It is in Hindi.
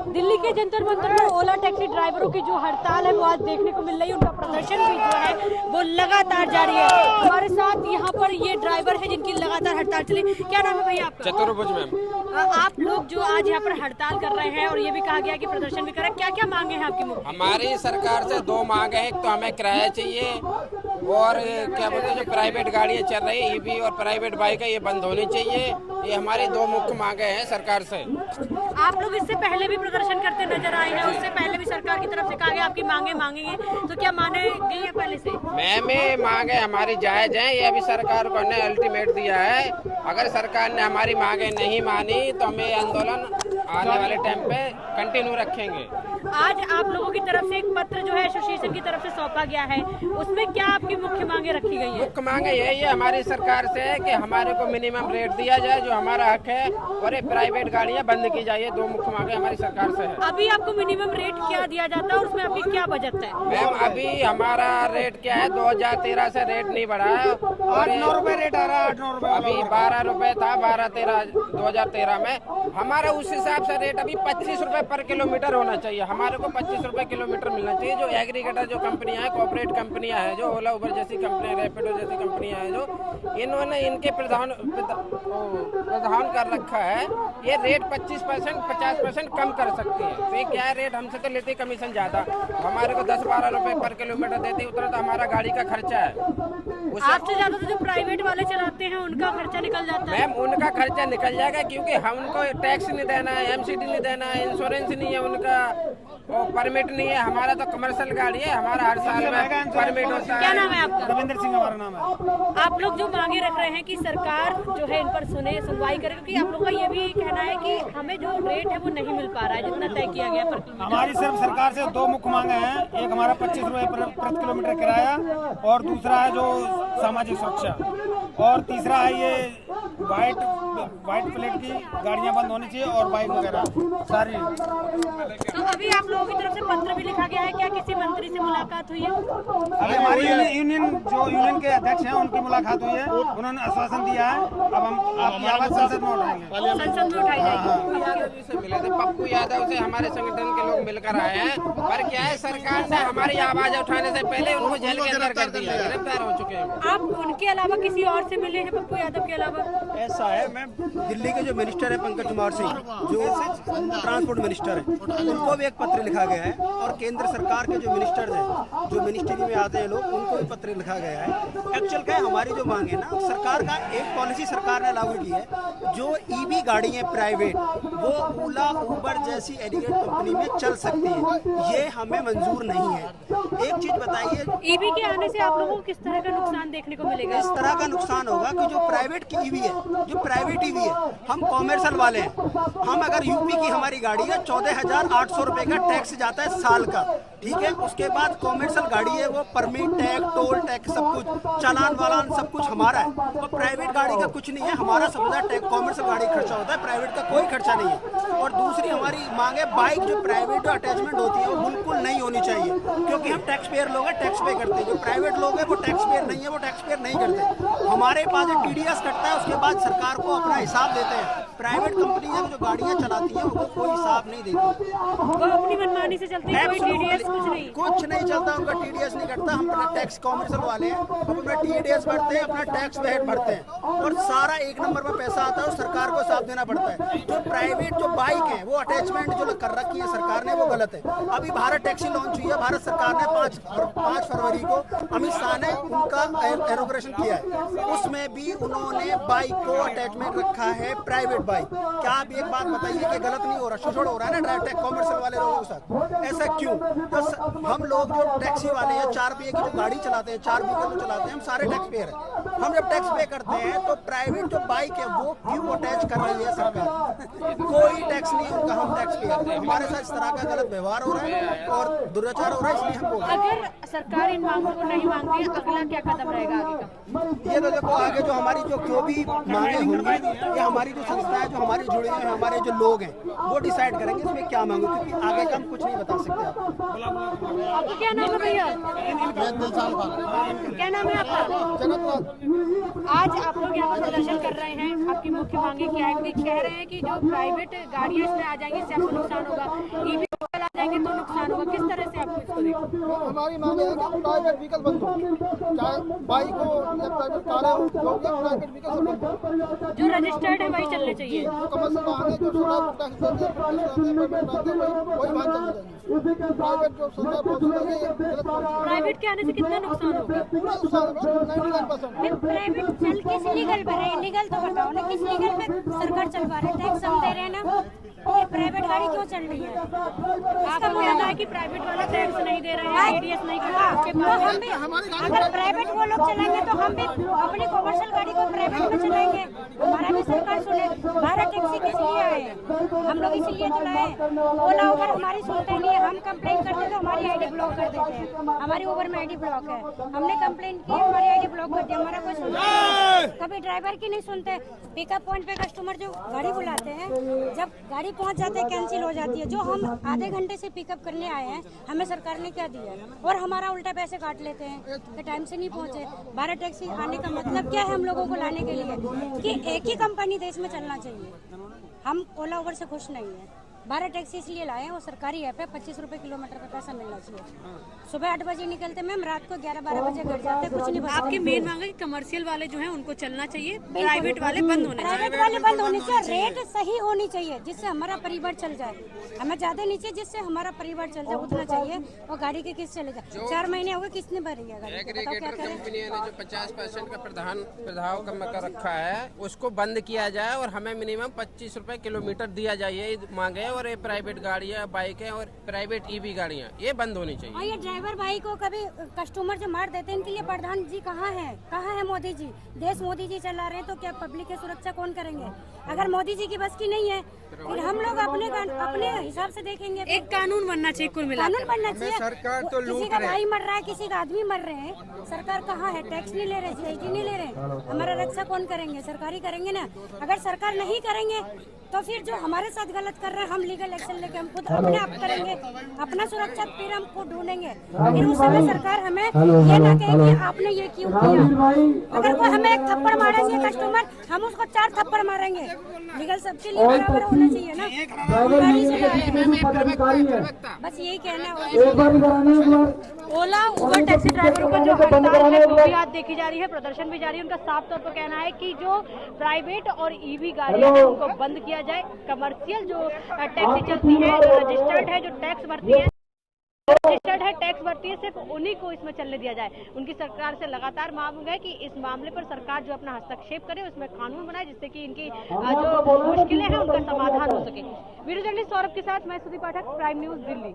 दिल्ली के जंतर मंतर में ओला टैक्सी ड्राइवरों की जो हड़ताल है वो आज देखने को मिल रही है। उनका प्रदर्शन भी जो है वो लगातार जारी है। हमारे साथ यहाँ पर ये ड्राइवर है जिनकी लगातार हड़ताल चली। क्या नाम है भैया आपका? चतुर्भुज मैम। आप लोग जो आज यहाँ पर हड़ताल कर रहे हैं और ये भी कहा गया कि प्रदर्शन भी कर रहे हैं, क्या क्या मांगे हैं आपकी? हमारी सरकार से दो मांगे हैं। एक तो हमें किराया चाहिए और क्या बोलते हैं जो प्राइवेट गाड़ियाँ चल रही है ईवी और प्राइवेट बाइक है ये बंद होनी चाहिए। ये हमारी दो मुख्य मांगे हैं सरकार से। आप लोग इससे पहले भी प्रदर्शन करते नजर आए हैं, उससे पहले भी सरकार की तरफ से कहा गया आपकी मांगे मांगेंगे, तो क्या माने गई है पहले से? मैम ये मांगे हमारी जायज हैं। ये अभी सरकार को ने अल्टीमेट दिया है। अगर सरकार ने हमारी मांगे नहीं मानी तो हम ये आंदोलन आने वाले टाइम पे कंटिन्यू रखेंगे। आज आप लोगों की तरफ से एक पत्र जो है एसोसिएशन की तरफ से सौंपा गया है, उसमें क्या आपकी मुख्य मांगे रखी गई है? मुख्य मांगे यही है हमारी सरकार से कि हमारे को मिनिमम रेट दिया जाए जो हमारा हक है और ये प्राइवेट गाड़ियां बंद की जाए। दो मुख्य मांगे हमारी सरकार से है। अभी आपको मिनिमम रेट क्या दिया जाता है और उसमें आपकी क्या बजट है? मैम अभी हमारा रेट क्या है, 2013 से रेट नहीं बढ़ा है और 8-9 रुपए रेट आ रहा है। 8-9 रुपए अभी 12 रुपए था 2013 में। हमारा उस हिसाब से रेट अभी 25 रुपए पर किलोमीटर होना चाहिए। हमारे को 25 रुपए किलोमीटर मिलना चाहिए। जो एग्रीगेटर जो कंपनियां हैं, कॉर्पोरेट कंपनियां हैं, जो ओला उबर जैसी कंपनियां, रैपिडो जैसी कंपनियां हैं, जो इन्होंने इनके प्रधान कर रखा है, ये रेट 25% 50% कम कर सकती है। तो ये क्या है, रेट हमसे तो लेते कमीशन ज्यादा, हमारे को 10-12 रुपए पर किलोमीटर देते, उतना तो हमारा गाड़ी का खर्चा है। आपसे ज्यादा तो जो प्राइवेट वाले चलाते हैं उनका खर्चा निकल जाता है। मैम उनका खर्चा निकल जाएगा क्योंकि हम उनको टैक्स नहीं देना है, एमसीडी नहीं देना है, इंश्योरेंस नहीं है, उनका परमिट नहीं है। हमारा तो कमर्शियल गाड़ी है, हमारा हर साल में परमिट होता है। क्या नाम है आपका? रविंद्र सिंह हमारा नाम है। आप लोग जो मांगे रख रहे हैं कि सरकार जो है इन पर सुनवाई करे, क्योंकि आप लोग का ये भी कहना है कि हमें जो रेट है वो नहीं मिल पा रहा है जितना तय किया गया पर किलोमीटर। हमारी सिर्फ सरकार से दो मुख्य मांगे हैं। एक हमारा 25 रुपए प्रति किलोमीटर किराया और दूसरा है जो सामाजिक सुरक्षा और तीसरा है ये व्हाइट प्लेट की गाड़ियां बंद होनी चाहिए और बाइक वगैरह सारी। तो अभी आप लोगों की तरफ से पत्र भी लिखा गया है, क्या किसी मंत्री से मुलाकात हुई है? अभी हमारी यूनियन के अध्यक्ष हैं उनकी मुलाकात हुई है, उन्होंने आश्वासन दिया है। अब हम आपकी आवाज संसद में उठाएंगे। संसद में उठाई जाएगी। से मिले थे पप्पू यादव से, हमारे संगठन के लोग मिलकर आए हैं। पर क्या है, सरकार ने हमारी आवाज उठाने से पहले उनको जेल के अंदर कर दिया, गिरफ्तार हो चुके हैं। आप उनके अलावा किसी और से मिले हैं पप्पू यादव के अलावा? ऐसा है, मैं दिल्ली के जो मिनिस्टर है पंकज कुमार सिंह, जो ट्रांसपोर्ट मिनिस्टर है, उनको भी एक पत्र लिखा गया है और केंद्र सरकार के जो मिनिस्टर हैं, जो मिनिस्ट्री में आते हैं लोग, उनको भी पत्र लिखा गया है। एक्चुअल क्या है, हमारी जो मांग है ना, सरकार का एक पॉलिसी सरकार ने लागू की है, जो ईवी गाड़ी है प्राइवेट, वो ओला उबर जैसी एडिगेट कंपनी में चल सकती है। ये हमें मंजूर नहीं है। एक चीज बताइए, ईवी के आने से आप लोगों को किस तरह का नुकसान देखने को मिलेगा? इस तरह का नुकसान होगा कि जो प्राइवेट की ईवी है, जो प्राइवेट ईवी है, हम कॉमर्शियल वाले हैं। हम अगर यूपी की हमारी गाड़ी है, 14,800 रुपए का टैक्स जाता है साल का, ठीक है। उसके बाद कॉमर्शियल गाड़ी है, वो परमिट टैक्स, टोल टैक्स, सब कुछ, चालान वालान सब कुछ हमारा है। और प्राइवेट गाड़ी का कुछ नहीं है, हमारा सब टैक्स, कॉमर्शियल गाड़ी खर्चा होता है, प्राइवेट का कोई खर्चा नहीं है। और दूसरी हमारी मांग है, बाइक जो प्राइवेट जो अटैचमेंट होती है वो बिल्कुल नहीं होनी चाहिए, क्योंकि हम टैक्स पेयर लोग हैं, टैक्स पे करते हैं। जो प्राइवेट लोग हैं वो टैक्स पेयर नहीं है, वो टैक्स पेयर नहीं करते। हमारे पास एक TDS कटता है, उसके बाद सरकार को अपना हिसाब देते हैं। प्राइवेट कंपनियां जो गाड़ियां चलाती हैं वो कोई हिसाब नहीं देती, वो अपनी मनमानी से चलती है, कोई TDS कुछ नहीं चलता, उनका TDS नहीं कटता। हम अपना टैक्स कॉमर्शियल वाले हैं, हम अपना TDS भरते हैं, अपना टैक्स वेट भरते हैं और सारा एक नंबर में पैसा आता है और सरकार को हिसाब देना पड़ता है। जो प्राइवेट जो बाइक है, वो अटैचमेंट जो कर रखी है सरकार ने, वो गलत है। अभी भारत टैक्सी लॉन्च हुई है, भारत सरकार ने 5 फरवरी को अमित शाह ने उनका इनॉग्रेशन किया है, उसमें भी उन्होंने बाइक को अटैचमेंट रखा है, प्राइवेट बाइक। क्या आप एक बात बताइए कि गलत नहीं हो रहा, शोषण हो रहा है ना ड्राइव कॉमर्शियल वाले लोगों के साथ? ऐसा क्यों? तो हम लोग जो टैक्सी वाले हैं, 4 पहिए की जो गाड़ी चलाते हैं, 4 व्हीकल जो चलाते हैं, हम सारे टैक्स पेयर हैं। हम जब टैक्स पे करते हैं तो प्राइवेट जो बाइक है वो क्यों अटैच कर रही है सरकार? कोई टैक्स नहीं उनका, हम टैक्स पेयर हैं। हमारे साथ इस तरह का गलत व्यवहार हो रहा है और दुराचार हो रहा है, इसलिए हम बोल रहे हैं। अगर सरकार इन मांगों को नहीं मांगती, अगला क्या कदम रहेगा आगे का? ये तो देखो, आगे जो हमारी जो भी मांगे होंगी, ये हमारी जो संस्थाएं है जो हमारी जुड़ी हुई है, हमारे जो लोग हैं वो डिसाइड करेंगे इसमें क्या मांगो, क्योंकि आगे का हम कुछ नहीं बता सकते आपको। आपका क्या नाम है भैया? क्या नाम है आपका? आज आप लोग यहाँ पर प्रदर्शन कर रहे हैं, आपकी मुख्य मांगे क्या है? कह रहे हैं कि जो प्राइवेट गाड़ियाँ इसमें आ जाएंगी इससे आपको नुकसान होगा, ईवी आ जाएंगे तो नुकसान होगा, किस तरह से आपको इसको देखो? हमारी मांग है कि प्राइवेट व्हीकल बंद हो, चाहे बाइक हो या प्राइवेट कारें हो, प्राइवेट व्हीकल सब बंद हो। जो रजिस्टर्ड है वही चलने चाहिए। जो कमर्शियल वाहन है, जो सरकार टैक्स देती है, वही वाहन चलने चाहिए। प्राइवेट जो सरकार पहुँचेगी ये गलत है। प्राइवेट के आने से कितना नुकसान होगा? पूरा नुकसान होगा 99%। प्राइवेट चल किस लीगल पर है? इलीगल तो बताओ ना, किस लीगल पे सरकार चलवा रहे? टैक्स हम दे रहे हैं ना, ये प्राइवेट गाड़ी क्यों चल रही है? आपका कहना है कि प्राइवेट वाला टैक्स नहीं दे रहे हैं, टीडीएस नहीं कर रहे हैं, तो हम भी अगर प्राइवेट वो लोग चलाएंगे तो हम भी अपनी कमर्शियल गाड़ी को प्राइवेट में चलाएंगे। हमारा भी सरकार सुने। भारत टैक्सी किस लिए आए? हम लोग इसीलिए तो लाए। ओला उबर हमारी सुनते नहीं है, हम कंप्लेंट करते तो हमारी आईडी ब्लॉक कर देते हैं। हमारी उबर में आईडी ब्लॉक है, हमने कंप्लेंट की, हमारी आईडी ब्लॉक कर दी, हमारा कोई सुनता कभी ड्राइवर की नहीं सुनते। पिकअप पॉइंट पे कस्टमर जो गाड़ी बुलाते हैं, जब गाड़ी पहुंच जाते हैं कैंसिल हो जाती है। जो हम आधे घंटे से पिकअप करने आए हैं, हमें सरकार ने क्या दिया और हमारा उल्टा पैसे काट लेते हैं कि टाइम से नहीं पहुंचे। भारत टैक्सी आने का मतलब क्या है हम लोगों को लाने के लिए कि एक ही कंपनी देश में चलना चाहिए। हम ओला उबर से खुश नहीं है। भारत टैक्सी इसलिए लाए हैं, वो सरकारी ऐप है, 25 रुपए किलोमीटर पे पैसा मिलना चाहिए। सुबह 8 बजे निकलते मैम, रात को 11-12 बजे घर जाते, कुछ नहीं बचता। आपकी मेन मांग है कि कमर्शियल वाले जो हैं उनको चलना चाहिए, प्राइवेट वाले बंद होने चाहिए। प्राइवेट वाले बंद होने चाहिए, रेट सही होनी चाहिए जिससे हमारा परिवार चल जाए। हमें ज्यादा नीचे जिससे हमारा परिवार चल जाए उतना चाहिए, और गाड़ी के किस्त चले जाए। 4 महीने हो गए, किसने भरी है गाड़ी? एग्रीगेटर कंपनी ने जो 50% का प्रभाव कम कर रखा है उसको बंद किया जाए और हमें मिनिमम 25 रुपए किलोमीटर दिया जाए, ये मांगे। और ये प्राइवेट गाड़ियाँ, बाइकें और प्राइवेट ईवी गाड़ियाँ ये बंद होनी चाहिए। और ये ड्राइवर भाई को कभी कस्टमर जो मार देते हैं, इनके लिए प्रधान जी कहाँ है मोदी जी? देश मोदी जी चला रहे हैं तो क्या पब्लिक की सुरक्षा कौन करेंगे? अगर मोदी जी की बस की नहीं है फिर हम लोग अपने हिसाब से देखेंगे। एक कानून बनना चाहिए, कुल मिला कानून बनना चाहिए। सरकार तो किसी का भाई मर रहा है, किसी का आदमी मर रहे हैं, सरकार कहाँ है? टैक्स नहीं ले रहे, जीएसटी नहीं ले रहे, हमारा रक्षा कौन करेंगे? सरकारी करेंगे ना। अगर सरकार नहीं करेंगे तो फिर जो हमारे साथ गलत कर रहे हैं, हम लीगल एक्शन लेके हम खुद अपने आप करेंगे, अपना सुरक्षा फिर हम खुद ढूंढेंगे। फिर उस समय सरकार हमें ये ना कहे कि आपने ये क्यों किया। अगर कोई हमें एक थप्पड़ मारे ये कस्टमर, हम उसको 4 थप्पड़ मारेंगे। लीगल सबके लिए बराबर होना चाहिए ना। बस यही कहना है। ओला उबर टैक्सी ड्राइवरों का जो हड़ताल है वो भी आज देखी जा रही है, प्रदर्शन भी जारी है। उनका साफ तौर पर कहना है कि जो प्राइवेट और ईवी गाड़ियां हैं उनको बंद किया जाए। कमर्शियल जो टैक्सी चलती है, जो रजिस्टर्ड है, जो टैक्स भरती है, टैक्स भरती है, सिर्फ उन्हीं को इसमें चलने दिया जाए। उनकी सरकार से लगातार मांग है कि इस मामले पर सरकार जो अपना हस्तक्षेप करे, उसमें कानून बनाए जिससे कि इनकी जो मुश्किलें हैं उनका समाधान हो सके। वीडियो जर्नलिस्ट सौरभ के साथ मैं सुधी पाठक, प्राइम न्यूज दिल्ली।